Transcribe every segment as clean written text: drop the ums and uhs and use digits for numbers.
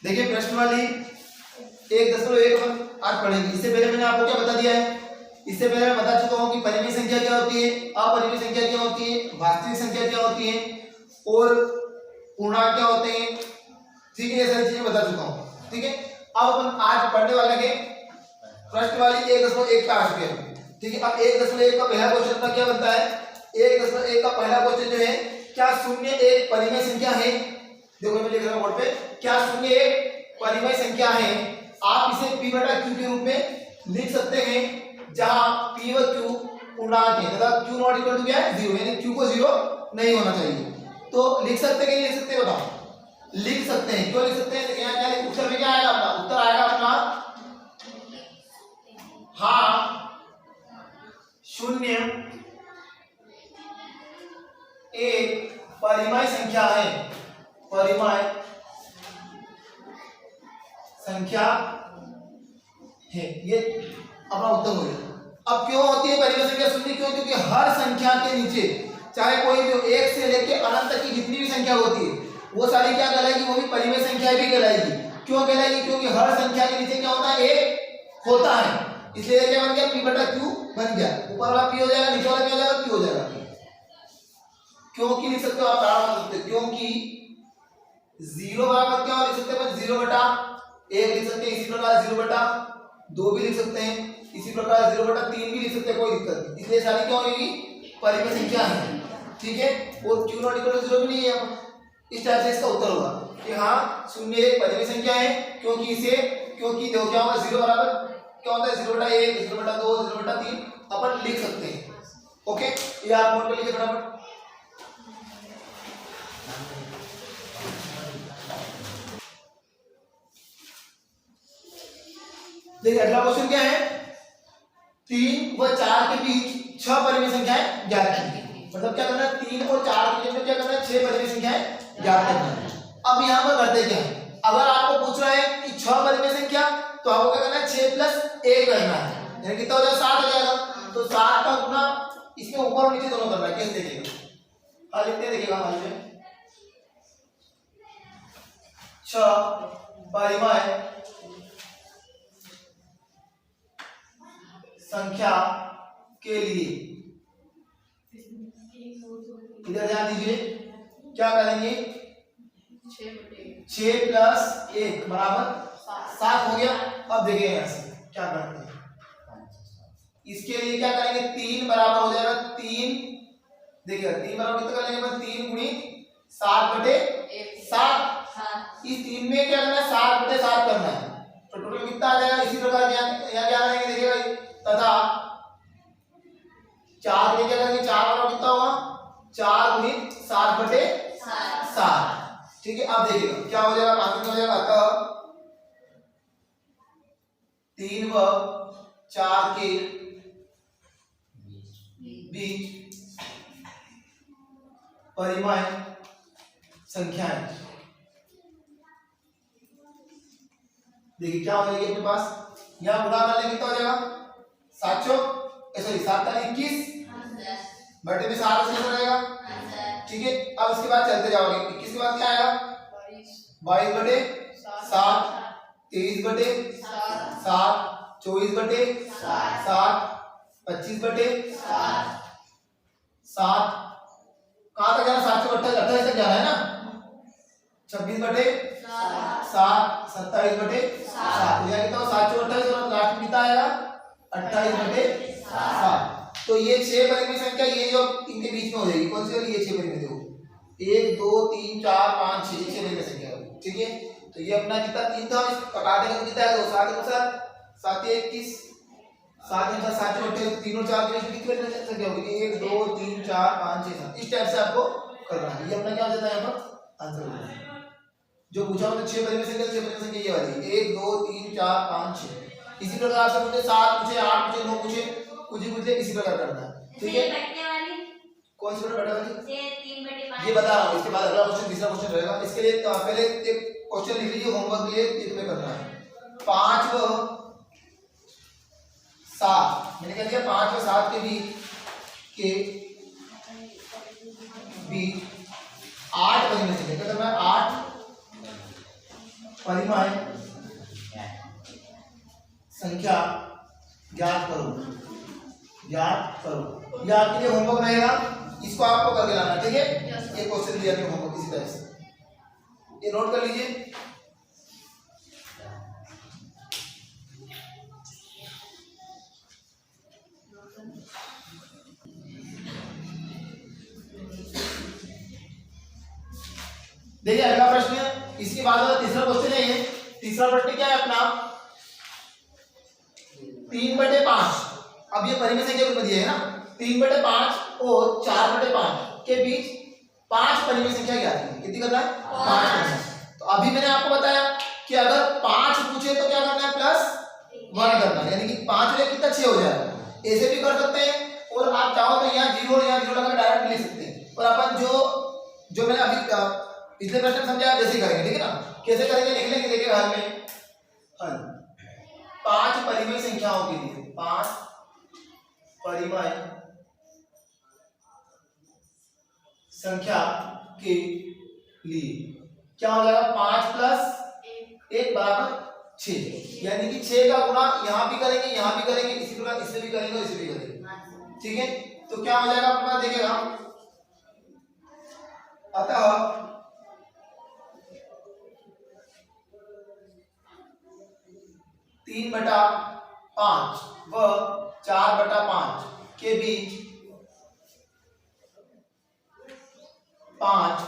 देखिए प्रश्न वाली 1.1 आज पढ़ेंगे। इससे पहले मैंने आपको क्या बता दिया है, इससे पहले मैं बता चुका हूं कि परिमेय संख्या क्या होती है, अपरिमेय संख्या क्या होती है, वास्तविक संख्या क्या होती है और पूर्णांक क्या होते हैं। ठीक है, ये सारी चीजें बता चुका हूं। ठीक है, अब अपन आज पढ़ने वाले हैं प्रश्न वाली 1.1 का आ चुके हैं। ठीक है, अब 1.1 का पहला क्वेश्चन का क्या बनता है, 1.1 का पहला क्वेश्चन जो है, क्या शून्य एक परिमेय संख्या है। देखो मैं लिख रहा हूं बोर्ड पे, क्या शून्य एक परिमेय संख्या है। आप इसे p बटा q के रूप में लिख सकते हैं, जहां p व q पूर्णांक है तथा q नॉट इक्वल टू क्या है 0, यानी q को 0 नहीं होना चाहिए। तो लिख सकते हैं कि नहीं लिख सकते, बताओ। लिख सकते हैं, क्यों लिख सकते हैं, यहाँ क्या लिख, उत्तर में क्या आएगा अपना, उत्तर आएगा अपना हाँ शून्य एक परिमेय संख्या है, परिमेय संख्या है, ये अपना उत्तर हो गया। अब क्यों होती है परिमेय संख्या शून्य, क्यों, क्योंकि हर संख्या के नीचे चाहे कोई भी 1 से लेके अनंत तक की जितनी भी संख्या होती है वो सारी क्या कहलाएगी, वो भी परिमेय संख्या भी कहलाएगी। क्यों कहलाएगी, क्योंकि हर संख्या के नीचे क्या होता है, एक होता है, इसलिए क्या बन गया p बटा q बन गया। ऊपर वाला p हो जाएगा, नीचे वाला क्या हो जाएगा, q हो जाएगा। क्योंकि लिख सकते हो आप, कारण बता सकते हो, क्योंकि 0 बराबर क्या लिख सकते हैं, 0 बटा 1 लिख सकते हैं, इसी प्रकार 0 बटा 2 भी लिख सकते हैं, इसी प्रकार 0 बटा 3 भी लिख सकते हैं, कोई दिक्कत नहीं। इसलिए सारी क्या होगी, परिमेय संख्या है। ठीक है, और q नॉट इक्वल टू 0 भी नहीं है। इस टाइप से इसका उत्तर होगा कि हाँ शून्य एक परिमेय संख्या है, क्योंकि इसे, क्योंकि देखो क्या होगा, 0 बराबर क्या होता है, 0 बटा 1, 0 बटा 2, 0 बटा 3 अपन लिख सकते हैं। ओके, ये आप नोट कर लीजिए फटाफट। देखिए अगला क्वेश्चन क्या है, 3 व 4 के बीच 6 परिमेय संख्याएं ज्ञात कीजिए। मतलब क्या करना है, 3 और 4 के बीच में क्या करना है, 6 परिमेय संख्याएं ज्ञात करना है। अब यहाँ पर करते क्या है, अगर आपको पूछ रहा है कि 6 परिमेय संख्या, तो आपको क्या करना है, 6 + 1 करना है, यानी कितना हो जाएगा, 7 हो जाएगा। तो 7 का गुना इसके ऊपर और नीचे दोनों करना है। कैसे देखिएगा, हाँ लिखते देखिएगा, हाँ में 6 परिमेय संख्या के लिए, इधर ध्यान दीजिए, क्या करेंगे, 6 + 1 बराबर 7 हो गया। अब देखिए यहां से क्या करते हैं, इसके लिए क्या करेंगे, 3 बराबर हो जाएगा 3, देखिएगा 3 बराबर कितना कर लेंगे, 3 गुणित 7/7। इस 3 में क्या करना है, 7/7 करना है, तो टोटल कितना आ जाएगा। इसी प्रकार यहाँ क्या करेंगे, देखिएगा तथा 4 में क्या करेंगे, 4 बराबर कितना होगा, 4 गुणित 7/7। ठीक है, अब देखिएगा क्या हो जाएगा, बाकी क्या हो जाएगा, अतः 3 व 4 के बीच परिमेय संख्याएं, देखिए क्या हो जाएगी अपने पास, यहां गुणा कर लेंगे, कितना हो जाएगा, 7 21 बटे में 7 हो जाएगा। ठीक है, अब इसके बाद चलते जाओगे, 21 के बाद क्या आएगा, 22/7, 23/7, 24/7, 25/7। कहां तक जाना, 7 से 28 तक जाना है ना, 26/7, 27/7, कितना 7 से 28 और लास्ट में कितना आएगा, 28/7। तो ये 6 परिमेय संख्या, ये जो इनके बीच में हो जाएगी, कौन सी वाली, ये 6 परिमेय, देखो 1 2 3 4 5 6, 6 परिमेय संख्या। ठीक है, तो ये अपना कितना 3 था, इसका काटेंगे तो कितना है, 2 7 अनुसार 7 21, 7 अनुसार 7 28, 3 और 4 के बीच कितनी परिमेय संख्या होगी, 1 2 3 4 5 6 7। इस टाइप से आपको करना है, ये अपना क्या हो जाता है, यहाँ पर आंसर हो जाता है। जो पूछा हमने 6 परिमेय संख्या, 6 परिमेय संख्या ये वाली 1 2 3 4 5 6। इसी प्रकार से मुझे 7 पूछे, 8 पूछे, 9 पूछे, कुछ ही पूछे, इसी प्रकार करना है। ठीक है, कौन सी बटा वाली, ये बता रहा हूँ, इसके बाद अगला क्वेश्चन, तीसरा क्वेश्चन रहेगा। इसके लिए पहले एक क्वेश्चन लिख लीजिए होमवर्क के लिए, ये तुम्हें करना है। 5 व 7, मैंने कह दिया 5 व 7 के बीच 8 परिमेय संख्या, क्या करना है, 8 परिमेय संख्या ज्ञात करो। ये आपके लिए होमवर्क रहेगा, इसको आपको करके लाना, ठीक है। ये क्वेश्चन दिया गया होमवर्क इसी तरह से, ये नोट कर लीजिए। देखिए अगला प्रश्न, इसके बाद वाला तीसरा क्वेश्चन है ये। तीसरा प्रश्न क्या है अपना, 3/5। अब ये परिमेय संख्या के रूप में दिया है ना, 3/5 और 4/5 के बीच 5 परिमेय संख्या ज्ञात है। कितनी करना है? 5। तो अभी मैंने आपको बताया कि अगर 5 पूछे तो क्या करना है, +1 करना है, यानी कि 5 में कितना 6 हो जाएगा। ऐसे भी कर सकते हैं, और आप चाहो तो यहाँ 0 और यहाँ 0 लगाकर डायरेक्ट लिख सकते हैं। और अपन जो मैंने अभी पिछले प्रश्न समझाया वैसे ही करेंगे, ठीक है ना। कैसे करेंगे लिख लेंगे, देखिए हल में 5 परिमेय संख्याओं के लिए, 5 परिमेय संख्या के लिए क्या हो जाएगा, 5 + 1 = 6, यानी कि 6 का गुणा यहाँ भी करेंगे, यहाँ भी करेंगे, इसी प्रकार इससे भी करेंगे और इससे भी करेंगे, ठीक है। तो क्या हो जाएगा आपके पास, देखिएगा। अतः 3/5 व 4/5 के बीच 5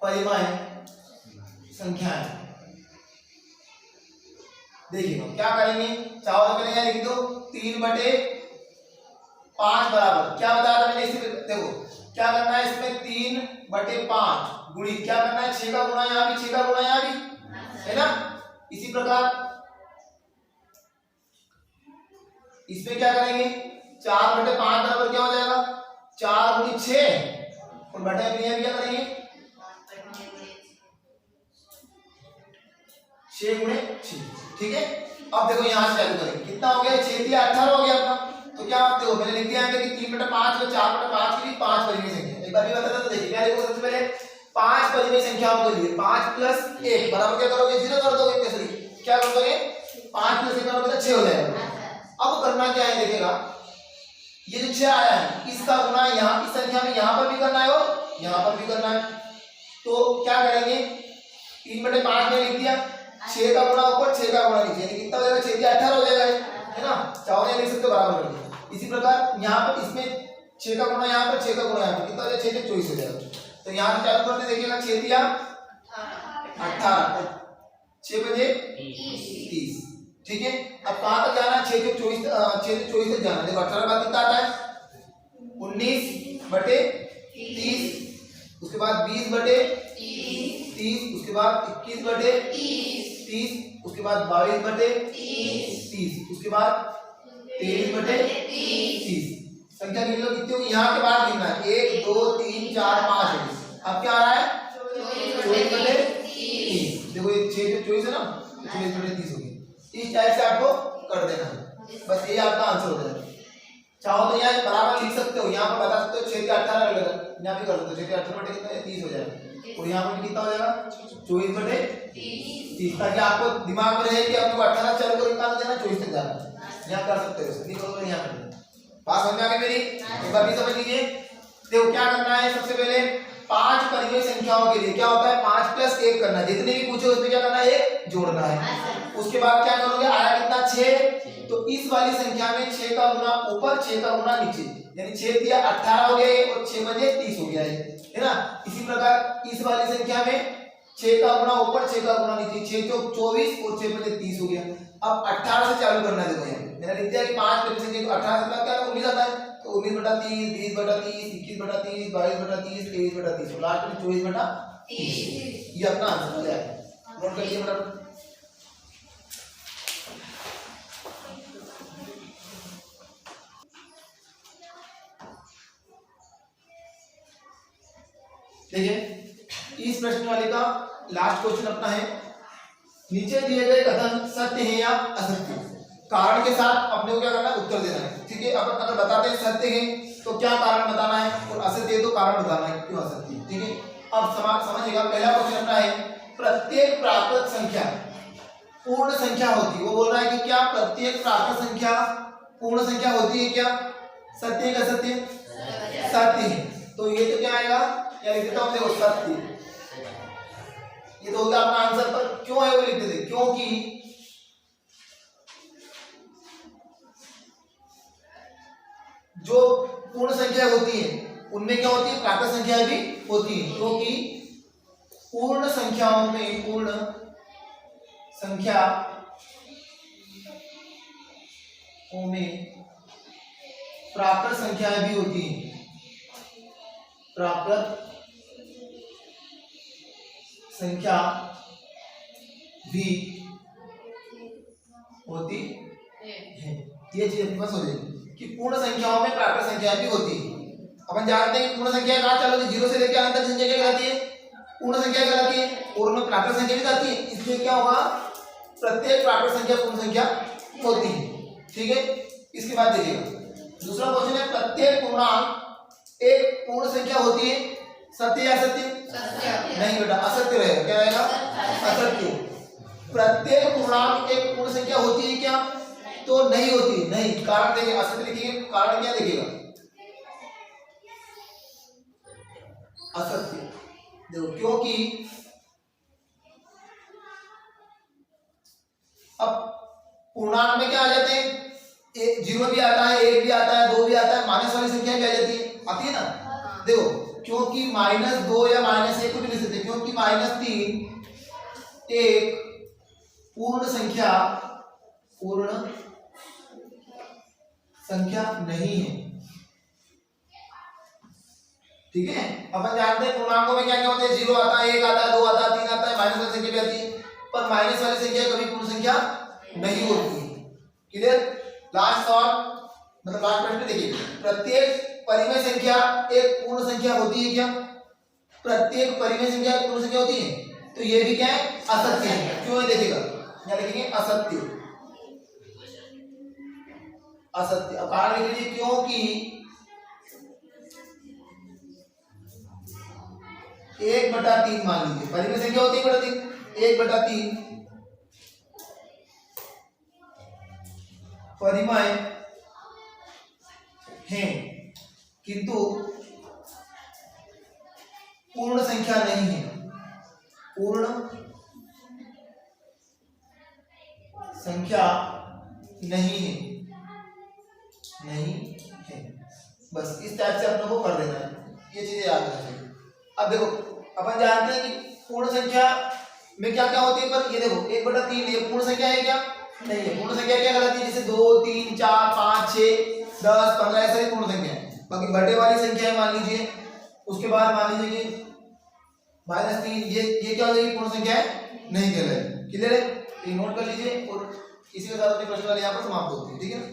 परिमेय संख्याएं। देखिए क्या करेंगे, चाहो तो पहले लिख दो 3/5 बराबर क्या बताया था मैंने, इसे देखो क्या करना है, इसमें 3/5 गुणी क्या करना है, 6 का गुणा यहाँ भी, 6 का गुणा यहाँ भी, है ना। इसी प्रकार इसमें क्या करेंगे, 4/5 बराबर क्या हो जाएगा, 4 × 6 और बटे में क्या करेंगे, 6 × 6, ठीक है। अब देखो यहां से चालू करेंगे, कितना हो गया, 6 × 18 हो गया अपना। तो क्या आप देखो मैंने लिख दिया है कि 3/5 और 4/5 के लिए 5 परिमेय संख्या। एक बार भी बताता तो देखिए क्या देखो, सबसे पहले 5 परिमेय संख्याओं के लिए 5 + 1 बराबर क्या करोगे, 0 कर दोगे। कैसे क्या कर दोगे, 5 + 1 करोगे तो 6 हो जाएगा। अब करना क्या है, देखिएगा ये जो 6 आया है इसका गुणा यहाँ इस संख्या में यहाँ पर भी करना है और यहाँ पर भी करना है। तो क्या करेंगे, 3/5 में लिख दिया, 6 का गुणा ऊपर 6 का गुणा नीचे, यानी कितना हो जाएगा, 6 × 18 हो जाएगा, है ना। चाहो नहीं लिख सकते बराबर कर दिया। इसी प्रकार यहाँ पर इसमें 6 का गुणा यहाँ पर, 6 का गुणा यहाँ पर, कितना हो जाएगा, 6 × 24 हो जाएगा। तो यहाँ से चालू करते देखिएगा, 6 × 18 6 × 30, ठीक है। अब कहां तक जाना है, 6 × 24 तक जाना है। देखो 18 का कितना आता है, 19/30, उसके बाद 20/30, उसके बाद 21/30, उसके बाद 22/30, उसके बाद 23/30। संख्या गिन लो कितनी होगी, यहाँ के बाद गिनना है, 1 2 3 4 5 है। अब क्या आ रहा है, 24/30। देखो ये 6 × 24 है ना, 24/30 होगी। इस टाइप से आपको कर देना है, बस ये आपका आंसर हो जाएगा। चाहो तो यहाँ बराबर लिख सकते हो, यहाँ पर बता सकते हो 6 × 18 लगेगा, यहाँ भी कर सकते हो 6 × 18 कितना है, 30 हो जाएगा। और यहाँ पर कितना हो जाएगा, 24/30, ताकि आपको दिमाग में रहे कि आपको 18 चल कर निकाल देना, 24 तक जाना है। यहाँ कर सकते हो, नहीं करोगे यहाँ कर देना। बात समझ में आ गई मेरी, एक बार भी समझ लीजिए। देखो क्या करना है, सबसे पहले 5 परिमेय संख्याओं के लिए क्या होता है, 5 + 1 करना है, जितने भी पूछे उसमें क्या करना है, 1 जोड़ना है। उसके बाद क्या करोगे, आया कितना, 6, तो इस वाली संख्या में 6 का गुणा ऊपर 6 का गुणा नीचे, यानी 6 दिया 18 हो गया और 6 बजे 30 हो गया है ना। इसी प्रकार इस वाली संख्या में 6 का गुणा ऊपर 6 का गुणा नीचे, 6 × 24 और 6 बजे 30 हो गया। अब 18 से चालू करना है। देखो यहाँ मैंने लिख दिया कि 5 परिमेय संख्या, तो 18 से क्या 19 आता है, तो 19/30, 20/30, 21/30, 22/30, 23/30, लास्ट में 24/30। ये अपना आंसर हो जाएगा, नोट कर लीजिए फटाफट। देखिए इस प्रश्न वाले का लास्ट क्वेश्चन अपना है, नीचे दिए गए कथन सत्य है या असत्य, कारण के साथ अपने को क्या करना है, उत्तर देना है, ठीक है। अपन अगर बताते हैं सत्य है तो क्या कारण बताना है, और असत्य है तो कारण बताना है क्यों असत्य है, ठीक है। अब समझिएगा, पहला क्वेश्चन अपना है, प्रत्येक प्राकृत संख्या पूर्ण संख्या होती है। वो बोल रहा है कि क्या प्रत्येक प्राकृत संख्या पूर्ण संख्या होती है क्या? सत्य है क्या? सत्य सत्य है। तो ये तो क्या आएगा, या लिख देता हूं, देखो सत्य, ये तो होगा अपना आंसर। पर क्यों है वो लिख देते, क्योंकि जो पूर्ण संख्या होती है उनमें क्या होती है, प्राकृत संख्या भी होती है, क्योंकि पूर्ण संख्याओं में पूर्ण संख्या में प्राकृत संख्या भी होती है, प्राकृत संख्या भी होती है। ये चीज अपने पास हो जाएगी कि पूर्ण संख्याओं में प्राकृत संख्या भी होती है। अपन जानते हैं कि पूर्ण संख्या कहाँ चालू होती है, 0 से लेकर अनंत तक संख्या क्या कहलाती है, पूर्ण संख्या कहलाती है, और उनमें प्राकृत संख्या भी आती है। इसलिए क्या होगा, प्रत्येक प्राकृत संख्या पूर्ण संख्या होती है। ठीक है, इसके बाद देखिएगा दूसरा क्वेश्चन है, प्रत्येक पूर्णांक एक पूर्ण संख्या होती है, सत्य या असत्य? नहीं बेटा, असत्य रहेगा। क्या रहेगा? असत्य। प्रत्येक पूर्णांक एक पूर्ण संख्या होती है क्या? तो नहीं होती, नहीं। कारण देखिए, असत्य लिखिए, कारण क्या देखिएगा, असत्य। देखो, क्योंकि अब पूर्णांक में क्या आ जाते हैं, 0 भी आता है, 1 भी आता है, 2 भी आता है, माइनस वाली संख्या भी आ जाती है, आती है ना। देखो, क्योंकि -2 या -1 को भी लिख सकते हैं, क्योंकि -3 एक पूर्ण संख्या नहीं है। ठीक है, अपन जानते हैं पूर्णांकों में क्या क्या होते हैं, 0 आता है, 1 आता है, 2 आता है, 3 आता है, माइनस वाली संख्या भी आती है, पर माइनस वाली संख्या कभी पूर्ण संख्या नहीं होती। क्लियर? लास्ट सवाल, मतलब लास्ट प्रश्न देखिए, प्रत्येक परिमेय संख्या एक पूर्ण संख्या होती है क्या? प्रत्येक परिमेय संख्या एक पूर्ण संख्या होती है, तो ये भी क्या है, असत्य है। क्यों है देखिएगा, यहाँ लिखेंगे असत्य, असत्य। अब कारण लिख लीजिए, क्योंकि 1/3 मान लीजिए, परिमेय संख्या होती है 1/3, 1/3 परिमेय है, किंतु पूर्ण संख्या नहीं है, पूर्ण संख्या नहीं है, नहीं है। बस इस टाइप से अपने को कर देना है, ये चीजें याद रखना चाहिए। अब देखो, अपन जानते हैं कि पूर्ण संख्या में क्या क्या होती है, पर ये देखो 1/3 ये पूर्ण संख्या है क्या? नहीं है। पूर्ण संख्या क्या कहलाती है, जैसे 2, 3, 4, 5, 6, 10, 15 ऐसे पूर्ण संख्या है। बाकी बड़े वाली संख्या मान लीजिए, उसके बाद मान लीजिए कि -3, ये क्या हो जाएगी, पूर्ण संख्या है, नहीं कहलाएगी। क्लियर है? ये नोट कर लीजिए, और इसी के साथ अपनी प्रश्न वाले यहाँ पर समाप्त होती है। ठीक है ना?